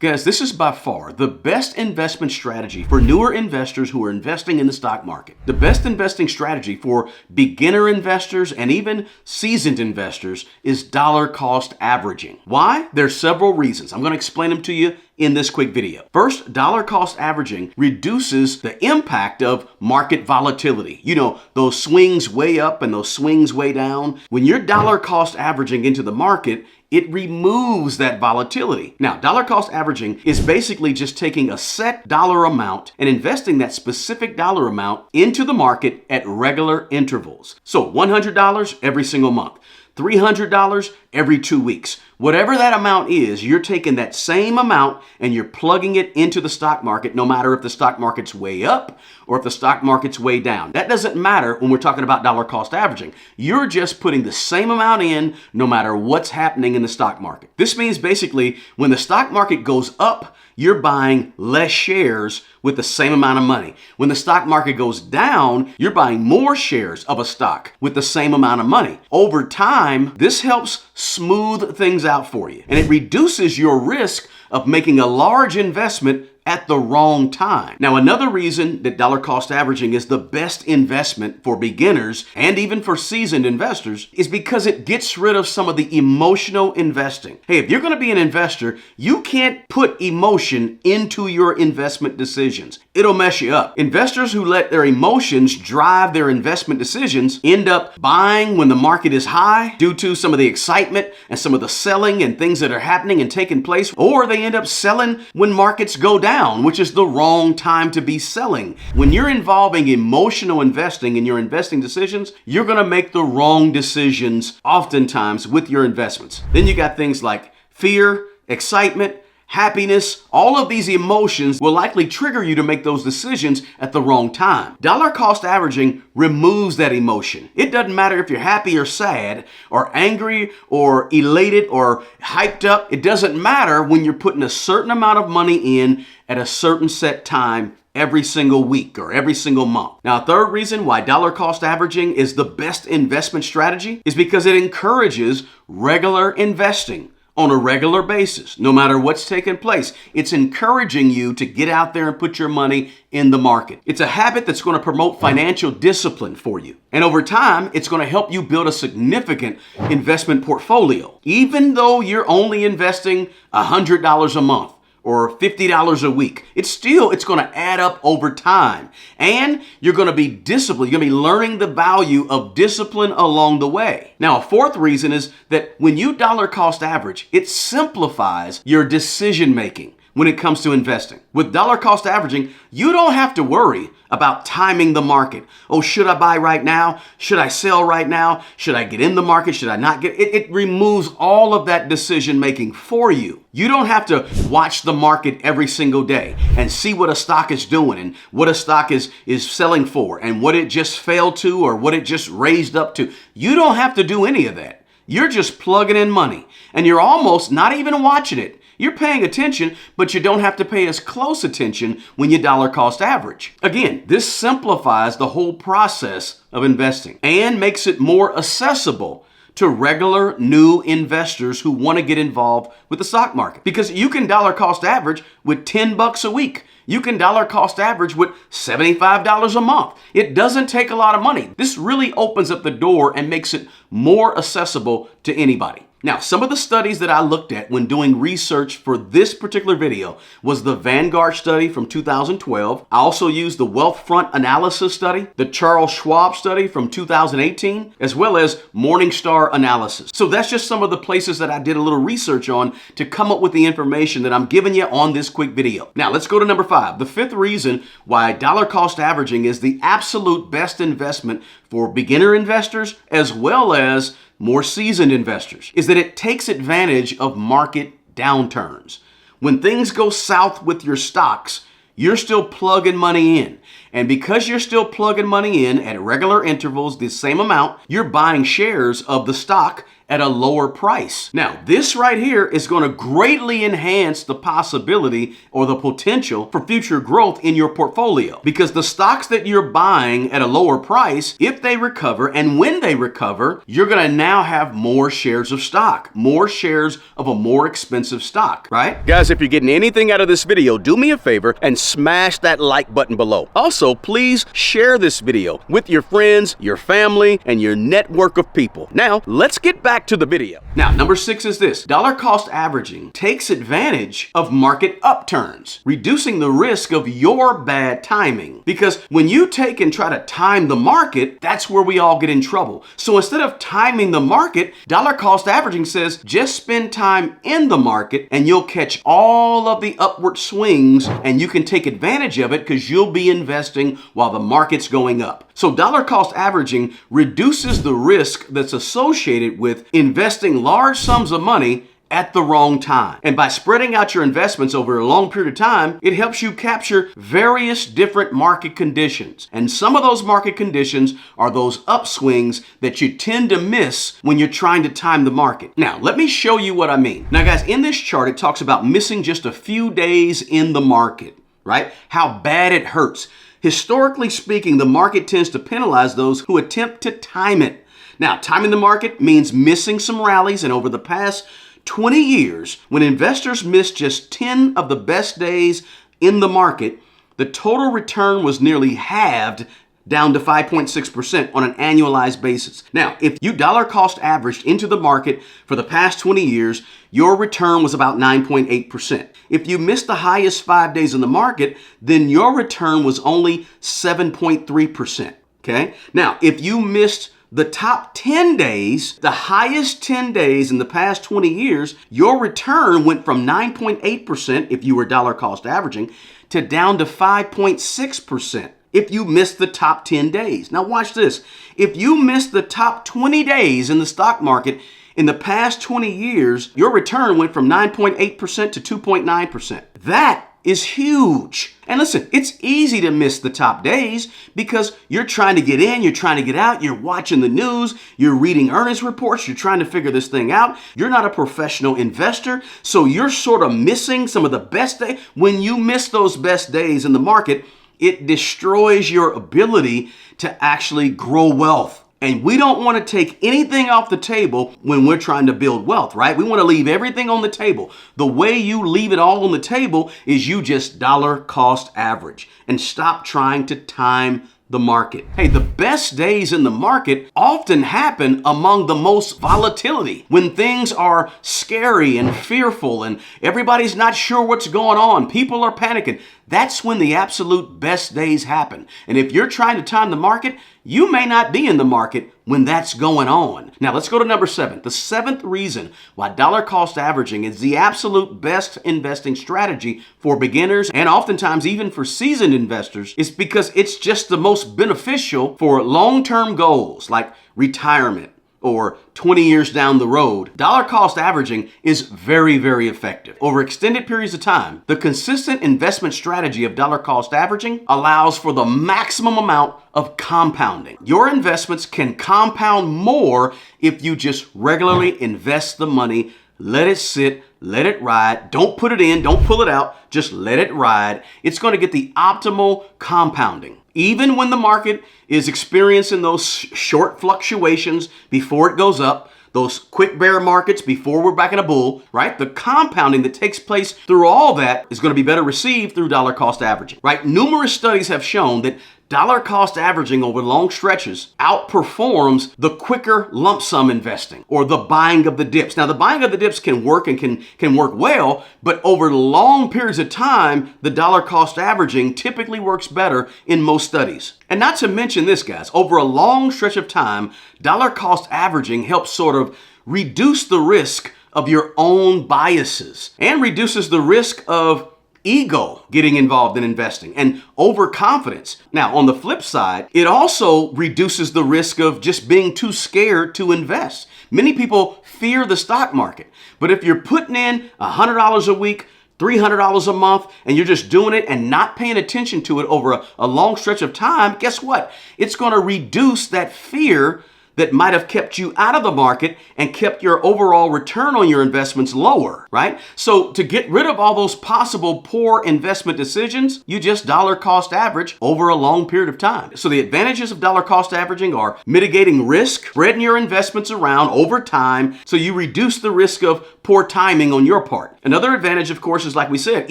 Guys, this is by far the best investment strategy for newer investors who are investing in the stock market. The best investing strategy for beginner investors and even seasoned investors is dollar cost averaging. Why? There's several reasons. I'm going to explain them to you in this quick video. First, dollar cost averaging reduces the impact of market volatility. You know, those swings way up and those swings way down. When you're dollar cost averaging into the market, it removes that volatility. Now, dollar cost averaging is basically just taking a set dollar amount and investing that specific dollar amount into the market at regular intervals. So $100 every single month, $300 every 2 weeks. Whatever that amount is, you're taking that same amount and you're plugging it into the stock market, no matter if the stock market's way up or if the stock market's way down. That doesn't matter when we're talking about dollar cost averaging. You're just putting the same amount in no matter what's happening in the stock market. This means basically when the stock market goes up, you're buying less shares with the same amount of money. When the stock market goes down, you're buying more shares of a stock with the same amount of money. Over time, this helps smooth things out for you, and it reduces your risk of making a large investment at the wrong time. Now, another reason that dollar cost averaging is the best investment for beginners and even for seasoned investors is because it gets rid of some of the emotional investing. Hey, if you're going to be an investor, you can't put emotion into your investment decisions. It'll mess you up. Investors who let their emotions drive their investment decisions end up buying when the market is high due to some of the excitement and some of the selling and things that are happening and taking place, or they end up selling when markets go down, which is the wrong time to be selling. When you're involving emotional investing in your investing decisions, you're going to make the wrong decisions oftentimes with your investments. Then you got things like fear, excitement, happiness. All of these emotions will likely trigger you to make those decisions at the wrong time. Dollar cost averaging removes that emotion. It doesn't matter if you're happy or sad or angry or elated or hyped up. It doesn't matter when you're putting a certain amount of money in at a certain set time every single week or every single month. Now, a third reason why dollar cost averaging is the best investment strategy is because it encourages regular investing on a regular basis, no matter what's taking place. It's encouraging you to get out there and put your money in the market. It's a habit that's going to promote financial discipline for you. And over time, it's going to help you build a significant investment portfolio. Even though you're only investing $100 a month or $50 a week, it's going to add up over time. And you're going to be disciplined. You're going to be learning the value of discipline along the way. Now, a fourth reason is that when you dollar cost average, it simplifies your decision making when it comes to investing. With dollar cost averaging, you don't have to worry about timing the market. Oh, should I buy right now? Should I sell right now? Should I get in the market? Should I not get it? It removes all of that decision making for you. You don't have to watch the market every single day and see what a stock is doing and what a stock is selling for and what it just fell to or what it just raised up to. You don't have to do any of that. You're just plugging in money and you're almost not even watching it. You're paying attention, but you don't have to pay as close attention when you dollar cost average. Again, this simplifies the whole process of investing and makes it more accessible to regular new investors who want to get involved with the stock market. Because you can dollar cost average with $10 a week. You can dollar cost average with $75 a month. It doesn't take a lot of money. This really opens up the door and makes it more accessible to anybody. Now, some of the studies that I looked at when doing research for this particular video was the Vanguard study from 2012. I also used the Wealthfront analysis study, the Charles Schwab study from 2018, as well as Morningstar analysis. So that's just some of the places that I did a little research on to come up with the information that I'm giving you on this quick video. Now, let's go to number 5. The fifth reason why dollar cost averaging is the absolute best investment for beginner investors as well as more seasoned investors is that it takes advantage of market downturns. When things go south with your stocks, you're still plugging money in. And because you're still plugging money in at regular intervals, the same amount, you're buying shares of the stock at a lower price. Now, this right here is going to greatly enhance the possibility or the potential for future growth in your portfolio, because the stocks that you're buying at a lower price, if they recover and when they recover, you're going to now have more shares of stock, more shares of a more expensive stock, right? Guys, if you're getting anything out of this video, do me a favor and smash that like button below. Also, please share this video with your friends, your family, and your network of people. Now, let's get back to the video. Now, number 6 is this. Dollar cost averaging takes advantage of market upturns, reducing the risk of your bad timing. Because when you take and try to time the market, that's where we all get in trouble. So instead of timing the market, dollar cost averaging says just spend time in the market and you'll catch all of the upward swings, and you can take advantage of it because you'll be investing while the market's going up. So dollar cost averaging reduces the risk that's associated with investing large sums of money at the wrong time. And by spreading out your investments over a long period of time, it helps you capture various different market conditions. And some of those market conditions are those upswings that you tend to miss when you're trying to time the market. Now, let me show you what I mean. Now, guys, in this chart, it talks about missing just a few days in the market, right? How bad it hurts. Historically speaking, the market tends to penalize those who attempt to time it. Now, timing the market means missing some rallies, and over the past 20 years, when investors missed just 10 of the best days in the market, the total return was nearly halved, down to 5.6% on an annualized basis. Now, if you dollar cost averaged into the market for the past 20 years, your return was about 9.8%. If you missed the highest 5 days in the market, then your return was only 7.3%. Okay? Now, if you missed the top 10 days, the highest 10 days in the past 20 years, your return went from 9.8% if you were dollar cost averaging to down to 5.6% if you missed the top 10 days. Now watch this. If you missed the top 20 days in the stock market in the past 20 years, your return went from 9.8% to 2.9%. That is huge. And listen, it's easy to miss the top days because you're trying to get in, you're trying to get out, you're watching the news, you're reading earnings reports, you're trying to figure this thing out. You're not a professional investor, so you're sort of missing some of the best days. When you miss those best days in the market, it destroys your ability to actually grow wealth. And we don't want to take anything off the table when we're trying to build wealth, right? We want to leave everything on the table. The way you leave it all on the table is you just dollar cost average and stop trying to time the market. Hey, the best days in the market often happen among the most volatility, when things are scary and fearful and everybody's not sure what's going on. People are panicking. That's when the absolute best days happen. And if you're trying to time the market, you may not be in the market when that's going on. Now let's go to number 7. The 7th reason why dollar cost averaging is the absolute best investing strategy for beginners and oftentimes even for seasoned investors is because it's just the most beneficial for long-term goals like retirement or 20 years down the road. Dollar cost averaging is very, very effective. Over extended periods of time, the consistent investment strategy of dollar cost averaging allows for the maximum amount of compounding. Your investments can compound more if you just regularly invest the money, let it sit, let it ride. Don't put it in, don't pull it out, just let it ride. It's going to get the optimal compounding. Even when the market is experiencing those short fluctuations before it goes up, those quick bear markets before we're back in a bull, right? The compounding that takes place through all that is going to be better received through dollar cost averaging, right? Numerous studies have shown that dollar cost averaging over long stretches outperforms the quicker lump sum investing or the buying of the dips. Now, the buying of the dips can work and can work well, but over long periods of time, the dollar cost averaging typically works better in most studies. And not to mention this, guys, over a long stretch of time, dollar cost averaging helps sort of reduce the risk of your own biases and reduces the risk of ego getting involved in investing and overconfidence. Now, on the flip side, it also reduces the risk of just being too scared to invest. Many people fear the stock market, but if you're putting in $100 a week, $300 a month, and you're just doing it and not paying attention to it over a long stretch of time, guess what? It's going to reduce that fear that might have kept you out of the market and kept your overall return on your investments lower, right? So to get rid of all those possible poor investment decisions, you just dollar cost average over a long period of time. So the advantages of dollar cost averaging are mitigating risk, spreading your investments around over time so you reduce the risk of poor timing on your part. Another advantage, of course, is like we said,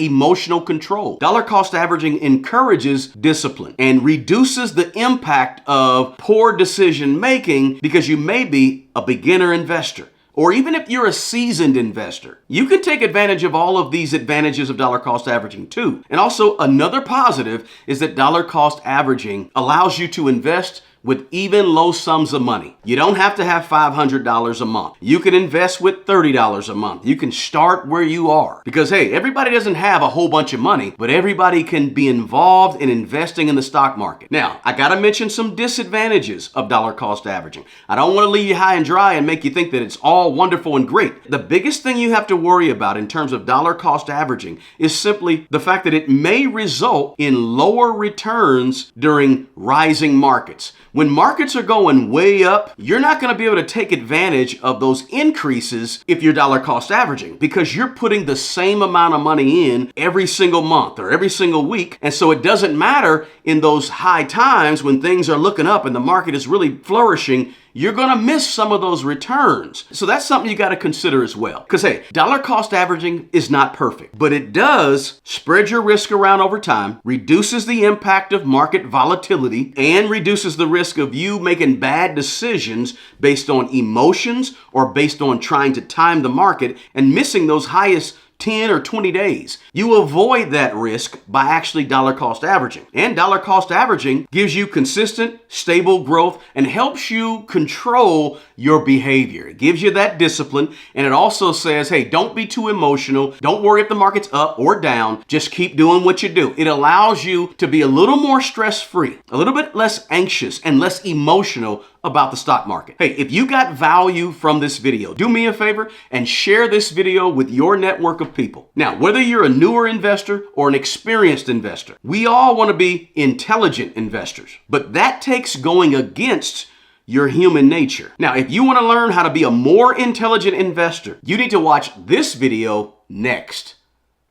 emotional control. Dollar cost averaging encourages discipline and reduces the impact of poor decision making because you may be a beginner investor. Or even if you're a seasoned investor, you can take advantage of all of these advantages of dollar cost averaging too. And also another positive is that dollar cost averaging allows you to invest with even low sums of money. You don't have to have $500 a month. You can invest with $30 a month. You can start where you are. Because hey, everybody doesn't have a whole bunch of money, but everybody can be involved in investing in the stock market. Now, I gotta mention some disadvantages of dollar cost averaging. I don't want to leave you high and dry and make you think that it's all wonderful and great. The biggest thing you have to worry about in terms of dollar cost averaging is simply the fact that it may result in lower returns during rising markets. When markets are going way up, you're not going to be able to take advantage of those increases if you're dollar cost averaging because you're putting the same amount of money in every single month or every single week. And so it doesn't matter in those high times when things are looking up and the market is really flourishing, you're going to miss some of those returns. So that's something you got to consider as well. Because hey, dollar cost averaging is not perfect, but it does spread your risk around over time, reduces the impact of market volatility, and reduces the risk of you making bad decisions based on emotions or based on trying to time the market and missing those highest 10 or 20 days. You avoid that risk by actually dollar cost averaging. And dollar cost averaging gives you consistent, stable growth and helps you control your behavior. It gives you that discipline, and it also says, hey, don't be too emotional. Don't worry if the market's up or down. Just keep doing what you do. It allows you to be a little more stress-free, a little bit less anxious and less emotional about the stock market. Hey, if you got value from this video, do me a favor and share this video with your network of people. Now, whether you're a newer investor or an experienced investor, we all want to be intelligent investors, but that takes going against your human nature. Now, if you want to learn how to be a more intelligent investor, you need to watch this video next.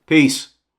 Peace.